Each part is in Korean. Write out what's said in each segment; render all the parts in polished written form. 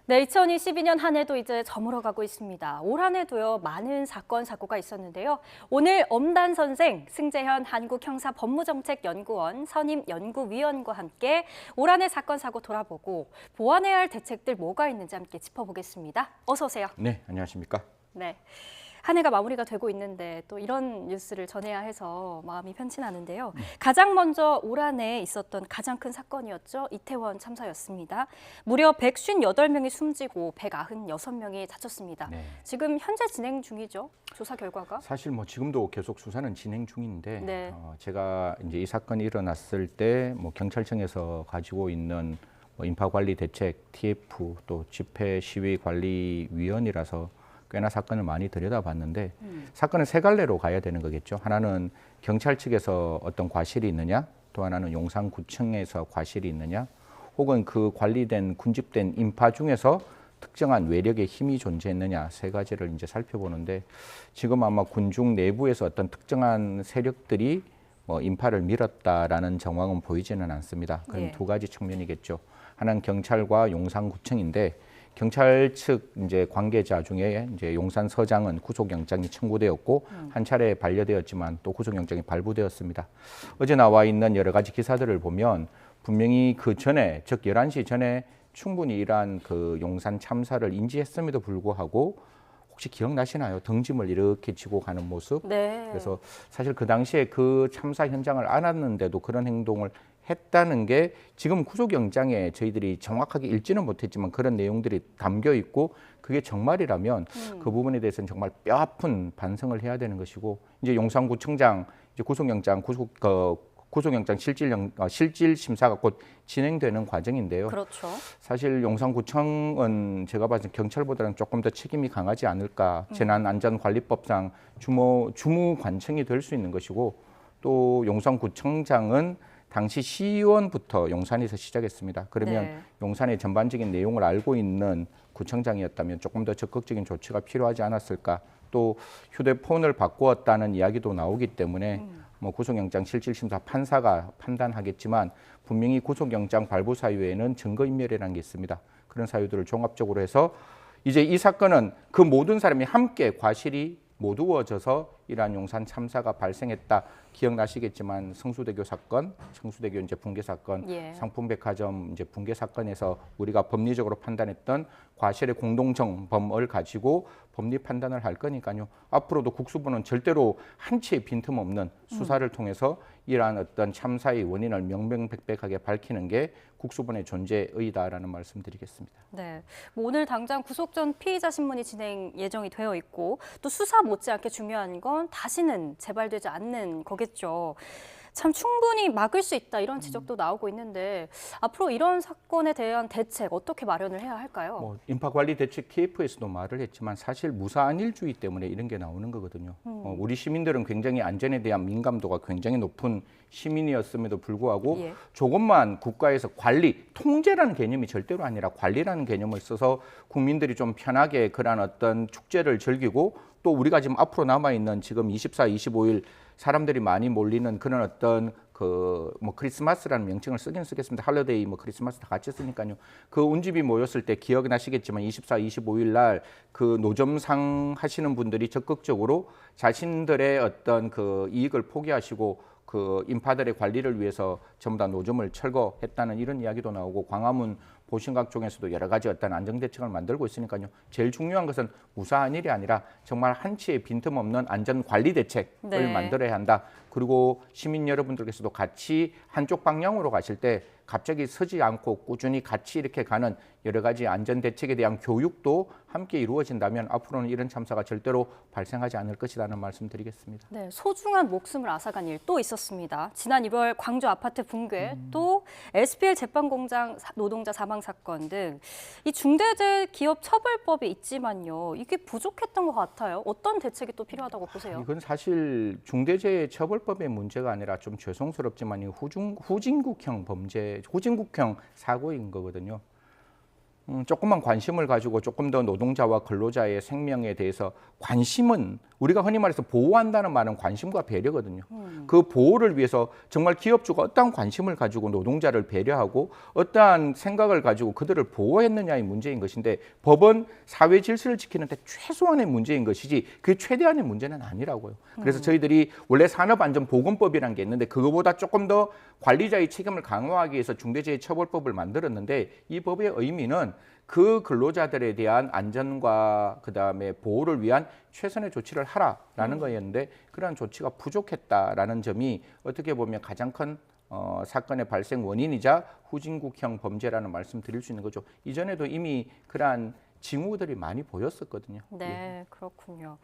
네, 2022년 한 해도 이제 저물어가고 있습니다. 올 한 해도요, 많은 사건, 사고가 있었는데요. 오늘 엄단 선생, 승재현 한국형사법무정책연구원 선임 연구위원과 함께 올 한 해 사건, 사고 돌아보고 보완해야 할 대책들 뭐가 있는지 함께 짚어보겠습니다. 어서 오세요. 네, 안녕하십니까? 네. 한 해가 마무리가 되고 있는데 또 이런 뉴스를 전해야 해서 마음이 편치나는데요. 가장 먼저 올 한 해 있었던 가장 큰 사건이었죠. 이태원 참사였습니다. 무려 158명이 숨지고 196명이 다쳤습니다. 네. 지금 현재 진행 중이죠. 조사 결과가. 사실 뭐 지금도 계속 수사는 진행 중인데 네. 제가 이제 이 사건이 일어났을 때 뭐 경찰청에서 가지고 있는 뭐 인파관리 대책 TF 또 집회 시위 관리 위원이라서 꽤나 사건을 많이 들여다봤는데 사건은 세 갈래로 가야 되는 거겠죠. 하나는 경찰 측에서 어떤 과실이 있느냐, 또 하나는 용산구청에서 과실이 있느냐, 혹은 그 관리된 군집된 인파 중에서 특정한 외력의 힘이 존재했느냐, 세 가지를 이제 살펴보는데 지금 아마 군중 내부에서 어떤 특정한 세력들이 뭐 인파를 밀었다라는 정황은 보이지는 않습니다. 그럼 예. 두 가지 측면이겠죠. 하나는 경찰과 용산구청인데 경찰 측 이제 관계자 중에 이제 용산서장은 구속영장이 청구되었고 한 차례 반려되었지만 또 구속영장이 발부되었습니다. 어제 나와 있는 여러 가지 기사들을 보면 분명히 그 전에 즉 11시 전에 충분히 이러한 그 용산 참사를 인지했음에도 불구하고 혹시 기억나시나요? 등짐을 이렇게 지고 가는 모습. 네. 그래서 사실 그 당시에 그 참사 현장을 알았는데도 그런 행동을 했다는 게 지금 구속영장에 저희들이 정확하게 읽지는 못했지만 그런 내용들이 담겨 있고 그게 정말이라면 그 부분에 대해서는 정말 뼈아픈 반성을 해야 되는 것이고 이제 용산구청장 이제 구속영장 실질 심사가 곧 진행되는 과정인데요. 그렇죠. 사실 용산구청은 제가 봤을 때 경찰보다는 조금 더 책임이 강하지 않을까. 재난안전관리법상 주무관청이 될 수 있는 것이고 또 용산구청장은 당시 시의원부터 용산에서 시작했습니다. 그러면 네. 용산의 전반적인 내용을 알고 있는 구청장이었다면 조금 더 적극적인 조치가 필요하지 않았을까. 또 휴대폰을 바꾸었다는 이야기도 나오기 때문에 뭐 구속영장 실질심사 판사가 판단하겠지만 분명히 구속영장 발부 사유에는 증거인멸이라는 게 있습니다. 그런 사유들을 종합적으로 해서 이제 이 사건은 그 모든 사람이 함께 과실이 모두어져서 이러한 용산 참사가 발생했다. 기억나시겠지만 성수대교 사건, 성수대교 이제 붕괴 사건, 예. 상품백화점 이제 붕괴 사건에서 우리가 법리적으로 판단했던 과실의 공동정범을 가지고 법리 판단을 할 거니까요. 앞으로도 국수부는 절대로 한치의 빈틈없는 수사를 통해서 이러한 어떤 참사의 원인을 명명백백하게 밝히는 게 국수본의 존재의다라는 말씀드리겠습니다. 네, 뭐 오늘 당장 구속 전 피의자 신문이 진행 예정이 되어 있고 또 수사 못지않게 중요한 건 다시는 재발되지 않는 거겠죠. 참 충분히 막을 수 있다 이런 지적도 나오고 있는데 앞으로 이런 사건에 대한 대책 어떻게 마련을 해야 할까요? 뭐 인파관리 대책 TF에서도 말을 했지만 사실 무사안일주의 때문에 이런 게 나오는 거거든요. 우리 시민들은 굉장히 안전에 대한 민감도가 굉장히 높은 시민이었음에도 불구하고 예. 조금만 국가에서 관리, 통제라는 개념이 절대로 아니라 관리라는 개념을 써서 국민들이 좀 편하게 그런 어떤 축제를 즐기고 또 우리가 지금 앞으로 남아있는 지금 24, 25일 사람들이 많이 몰리는 그런 어떤 그 뭐 크리스마스라는 명칭을 쓰긴 쓰겠습니다. 할러데이 뭐 크리스마스 다 같이 쓰니까요. 그 운집이 모였을 때 기억나시겠지만 24, 25일 날 그 노점상 하시는 분들이 적극적으로 자신들의 어떤 그 이익을 포기하시고 그 인파들의 관리를 위해서 전부 다 노점을 철거했다는 이런 이야기도 나오고 광화문 보신각 쪽에서도 여러 가지 어떤 안정대책을 만들고 있으니까요. 제일 중요한 것은 무사한 일이 아니라 정말 한치의 빈틈없는 안전관리 대책을 네. 만들어야 한다. 그리고 시민 여러분들께서도 같이 한쪽 방향으로 가실 때 갑자기 서지 않고 꾸준히 같이 이렇게 가는 여러 가지 안전대책에 대한 교육도 함께 이루어진다면 앞으로는 이런 참사가 절대로 발생하지 않을 것이라는 말씀드리겠습니다. 네, 소중한 목숨을 앗아간 일 또 있었습니다. 지난 2월 광주 아파트 붕괴, 또 SPL 제빵공장 노동자 사망 사건 등 이 중대재해기업처벌법이 있지만요. 이게 부족했던 것 같아요. 어떤 대책이 또 필요하다고 보세요? 이건 사실 중대재해처벌법의 문제가 아니라 좀 죄송스럽지만 후진국형 범죄, 후진국형 사고인 거거든요. 조금만 관심을 가지고 조금 더 노동자와 근로자의 생명에 대해서 관심은 우리가 흔히 말해서 보호한다는 말은 관심과 배려거든요. 그 보호를 위해서 정말 기업주가 어떠한 관심을 가지고 노동자를 배려하고 어떠한 생각을 가지고 그들을 보호했느냐의 문제인 것인데 법은 사회 질서를 지키는 데 최소한의 문제인 것이지 그게 최대한의 문제는 아니라고요. 그래서 저희들이 원래 산업안전보건법이라는 게 있는데 그거보다 조금 더 관리자의 책임을 강화하기 위해서 중대재해처벌법을 만들었는데 이 법의 의미는 그 근로자들에 대한 안전과 그다음에 보호를 위한 최선의 조치를 하라라는 거였는데 그러한 조치가 부족했다라는 점이 어떻게 보면 가장 큰 사건의 발생 원인이자 후진국형 범죄라는 말씀 드릴 수 있는 거죠. 이전에도 이미 그러한 징후들이 많이 보였었거든요. 네, 그렇군요.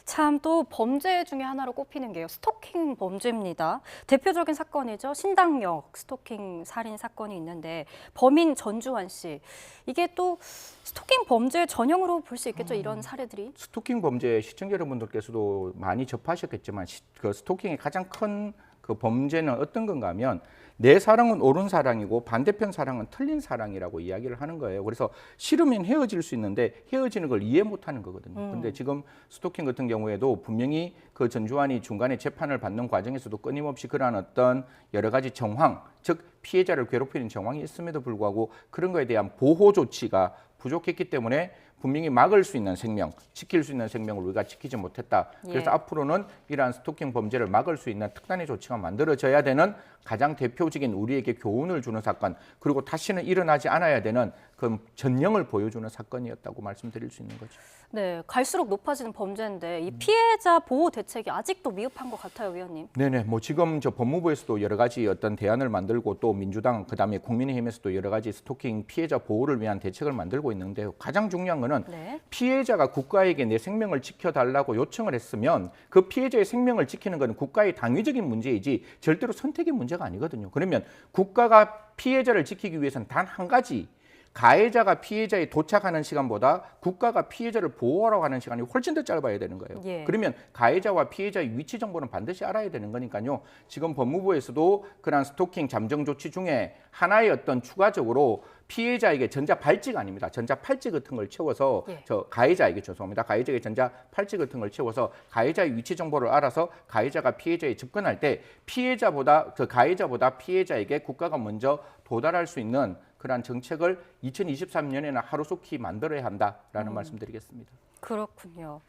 참 또 범죄 중에 하나로 꼽히는 게요. 스토킹 범죄입니다. 대표적인 사건이죠. 신당역 스토킹 살인 사건이 있는데 범인 전주환 씨. 이게 또 스토킹 범죄 전형으로 볼 수 있겠죠. 이런 사례들이. 스토킹 범죄 시청자 여러분들께서도 많이 접하셨겠지만 그 스토킹의 가장 큰 그 범죄는 어떤 건가 하면 내 사랑은 옳은 사랑이고 반대편 사랑은 틀린 사랑이라고 이야기를 하는 거예요. 그래서 싫으면 헤어질 수 있는데 헤어지는 걸 이해 못하는 거거든요. 근데 지금 스토킹 같은 경우에도 분명히 그 전주환이 중간에 재판을 받는 과정에서도 끊임없이 그러한 어떤 여러 가지 정황, 즉 피해자를 괴롭히는 정황이 있음에도 불구하고 그런 거에 대한 보호 조치가 부족했기 때문에 분명히 막을 수 있는 생명, 지킬 수 있는 생명을 우리가 지키지 못했다. 그래서 앞으로는 이러한 스토킹 범죄를 막을 수 있는 특단의 조치가 만들어져야 되는 가장 대표적인 우리에게 교훈을 주는 사건, 그리고 다시는 일어나지 않아야 되는 그 전형을 보여주는 사건이었다고 말씀드릴 수 있는 거죠. 네, 갈수록 높아지는 범죄인데 이 피해자 보호 대책이 아직도 미흡한 것 같아요, 위원님. 네네, 뭐 지금 저 법무부에서도 여러 가지 어떤 대안을 만들고 또 민주당 그다음에 국민의힘에서도 여러 가지 스토킹 피해자 보호를 위한 대책을 만들고 있는데요. 가장 중요한 거는 피해자가 국가에게 내 생명을 지켜달라고 요청을 했으면 그 피해자의 생명을 지키는 것은 국가의 당위적인 문제이지 절대로 선택의 문제가 아니거든요. 그러면 국가가 피해자를 지키기 위해서는 단 한 가지. 가해자가 피해자에 도착하는 시간보다 국가가 피해자를 보호하러 가는 시간이 훨씬 더 짧아야 되는 거예요. 그러면 가해자와 피해자의 위치 정보는 반드시 알아야 되는 거니까요. 지금 법무부에서도 그런 스토킹 잠정 조치 중에 하나의 어떤 추가적으로 피해자에게 전자발찌가 아닙니다. 전자팔찌 같은 걸 채워서 저 가해자에게 죄송합니다. 가해자에게 전자팔찌 같은 걸 채워서 가해자의 위치 정보를 알아서 가해자가 피해자에 접근할 때 피해자보다 그 가해자보다 피해자에게 국가가 먼저 도달할 수 있는 그러한 정책을 2023년에는 하루속히 만들어야 한다라는 말씀드리겠습니다. 그렇군요.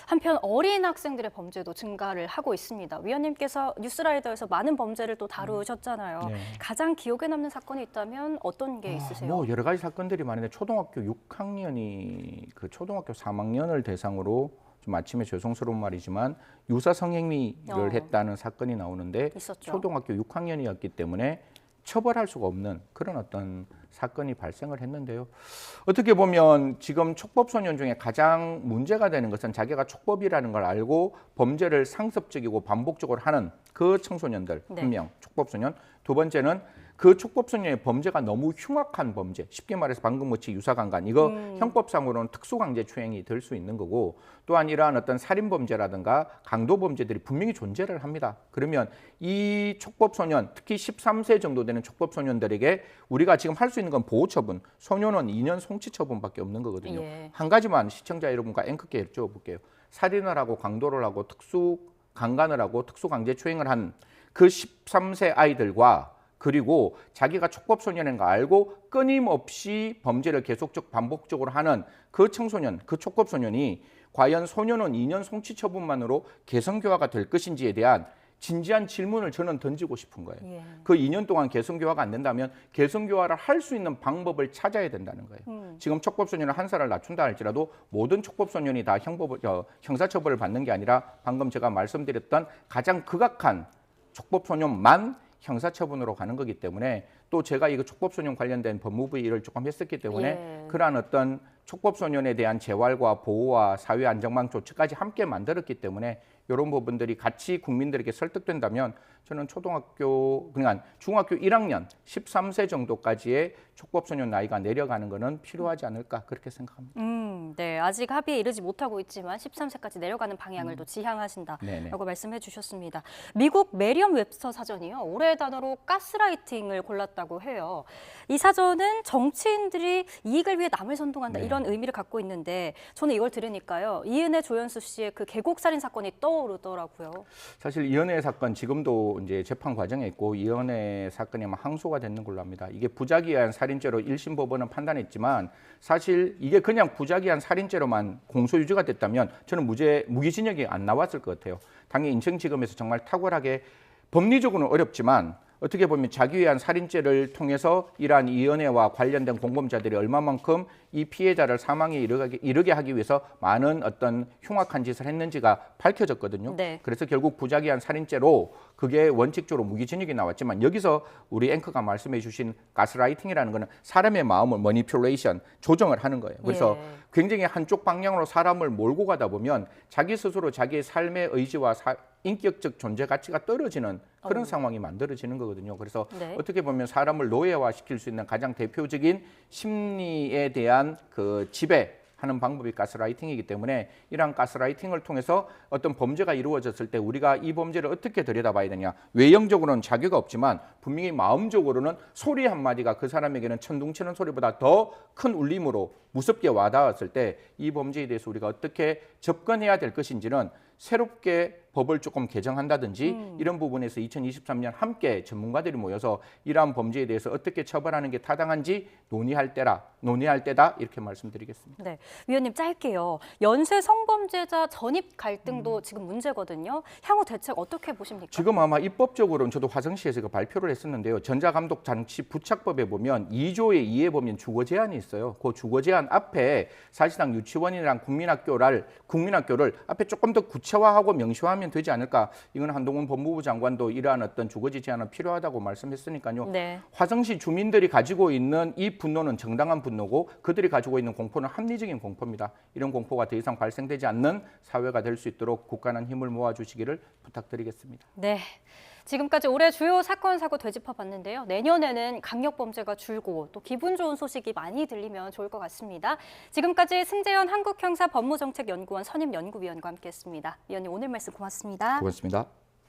한편 어린 학생들의 범죄도 증가를 하고 있습니다. 위원님께서 뉴스라이더에서 많은 범죄를 또 다루셨잖아요. 가장 기억에 남는 사건이 있다면 어떤 게 있으세요? 뭐 여러 가지 사건들이 많은데 초등학교 6학년이 그 초등학교 3학년을 대상으로 좀 아침에 죄송스러운 말이지만 유사 성행위를 했다는 사건이 나오는데 있었죠. 초등학교 6학년이었기 때문에 처벌할 수가 없는 그런 어떤 사건이 발생을 했는데요. 어떻게 보면 지금 촉법소년 중에 가장 문제가 되는 것은 자기가 촉법이라는 걸 알고 범죄를 상습적이고 반복적으로 하는 그 청소년들 한 명, 촉법소년. 두 번째는 그 촉법소년의 범죄가 너무 흉악한 범죄, 쉽게 말해서 방금 같이 유사강간, 이거 형법상으로는 특수강제추행이 될 수 있는 거고 또한 이러한 어떤 살인범죄라든가 강도범죄들이 분명히 존재를 합니다. 그러면 이 촉법소년, 특히 13세 정도 되는 촉법소년들에게 우리가 지금 할 수 있는 건 보호처분, 소년원 2년 송치처분밖에 없는 거거든요. 한 가지만 시청자 여러분과 앵커께 여쭤볼게요. 살인을 하고 강도를 하고 특수강간을 하고 특수강제추행을 한 그 13세 아이들과 그리고 자기가 촉법소년인 거 알고 끊임없이 범죄를 계속적 반복적으로 하는 그 청소년, 그 촉법소년이 과연 소년원 2년 송치처분만으로 개성교화가 될 것인지에 대한 진지한 질문을 저는 던지고 싶은 거예요. 그 2년 동안 개성교화가 안 된다면 개성교화를 할 수 있는 방법을 찾아야 된다는 거예요. 지금 촉법소년을 한 살을 낮춘다 할지라도 모든 촉법소년이 다 형사처벌을 받는 게 아니라 방금 제가 말씀드렸던 가장 극악한 촉법소년만 형사처분으로 가는 거기 때문에 또 제가 이거 촉법소년 관련된 법무부 일을 조금 했었기 때문에 그러한 어떤 촉법소년에 대한 재활과 보호와 사회 안정망 조치까지 함께 만들었기 때문에 이런 부분들이 같이 국민들에게 설득된다면 저는 초등학교, 그러니까 중학교 1학년 13세 정도까지의 촉법소년 나이가 내려가는 것은 필요하지 않을까 그렇게 생각합니다. 네, 아직 합의에 이르지 못하고 있지만 13세까지 내려가는 방향을 또 지향하신다라고 네네. 말씀해 주셨습니다. 미국 메리엄 웹스터 사전이요. 올해의 단어로 가스라이팅을 골랐다고 해요. 이 사전은 정치인들이 이익을 위해 남을 선동한다 네. 이런 의미를 갖고 있는데 저는 이걸 들으니까요. 이은혜 조연수 씨의 그 계곡 살인 사건이 떠오르더라고요. 사실 이은혜 사건 지금도 이제 재판 과정에 있고 이은혜 사건이 아마 항소가 됐는 걸로 압니다. 이게 부작위한 살인죄로 1심 법원은 판단했지만 사실 이게 그냥 부작위한 살인죄로만 공소 유지가 됐다면 저는 무기징역이 안 나왔을 것 같아요. 당연히 인천지검에서 정말 탁월하게 법리적으로는 어렵지만 어떻게 보면 자기 위한 살인죄를 통해서 이러한 이은혜와 관련된 공범자들이 얼마만큼 이 피해자를 사망에 이르게 하기 위해서 많은 어떤 흉악한 짓을 했는지가 밝혀졌거든요. 네. 그래서 결국 부작위한 살인죄로 그게 원칙적으로 무기징역이 나왔지만 여기서 우리 앵커가 말씀해 주신 가스라이팅이라는 거는 사람의 마음을 머니퓰레이션, 조정을 하는 거예요. 그래서 예. 굉장히 한쪽 방향으로 사람을 몰고 가다 보면 자기 스스로 자기의 삶의 의지와 인격적 존재 가치가 떨어지는 그런 상황이 만들어지는 거거든요. 그래서 네. 어떻게 보면 사람을 노예화시킬 수 있는 가장 대표적인 심리에 대한 그 지배하는 방법이 가스라이팅이기 때문에 이러한 가스라이팅을 통해서 어떤 범죄가 이루어졌을 때 우리가 이 범죄를 어떻게 들여다봐야 되냐. 외형적으로는 자괴가 없지만 분명히 마음적으로는 소리 한마디가 그 사람에게는 천둥치는 소리보다 더 큰 울림으로 무섭게 와닿았을 때 이 범죄에 대해서 우리가 어떻게 접근해야 될 것인지는 새롭게 법을 조금 개정한다든지 이런 부분에서 2023년 함께 전문가들이 모여서 이러한 범죄에 대해서 어떻게 처벌하는 게 타당한지 논의할 때다 이렇게 말씀드리겠습니다. 네, 위원님 짧게요. 연쇄 성범죄자 전입 갈등도 지금 문제거든요. 향후 대책 어떻게 보십니까? 지금 아마 입법적으로는 저도 화성시에서 그 발표를 했었는데요. 전자감독 장치 부착법에 보면 2조의 2에 보면 주거 제한이 있어요. 그 주거 제한 앞에 사실상 유치원이랑 국민학교를 앞에 조금 더 구체화하고 명시화하면 되지 않을까. 이건 한동훈 법무부 장관도 이러한 어떤 주거지 제한은 필요하다고 말씀했으니까요. 네. 화성시 주민들이 가지고 있는 이 분노는 정당한 분노고 그들이 가지고 있는 공포는 합리적인 공포입니다. 이런 공포가 더 이상 발생되지 않는 사회가 될 수 있도록 국가는 힘을 모아주시기를 부탁드리겠습니다. 네. 지금까지 올해 주요 사건, 사고 되짚어봤는데요. 내년에는 강력범죄가 줄고 또 기분 좋은 소식이 많이 들리면 좋을 것 같습니다. 지금까지 승재현 한국형사법무정책연구원 선임연구위원과 함께했습니다. 위원님 오늘 말씀 고맙습니다. 고맙습니다.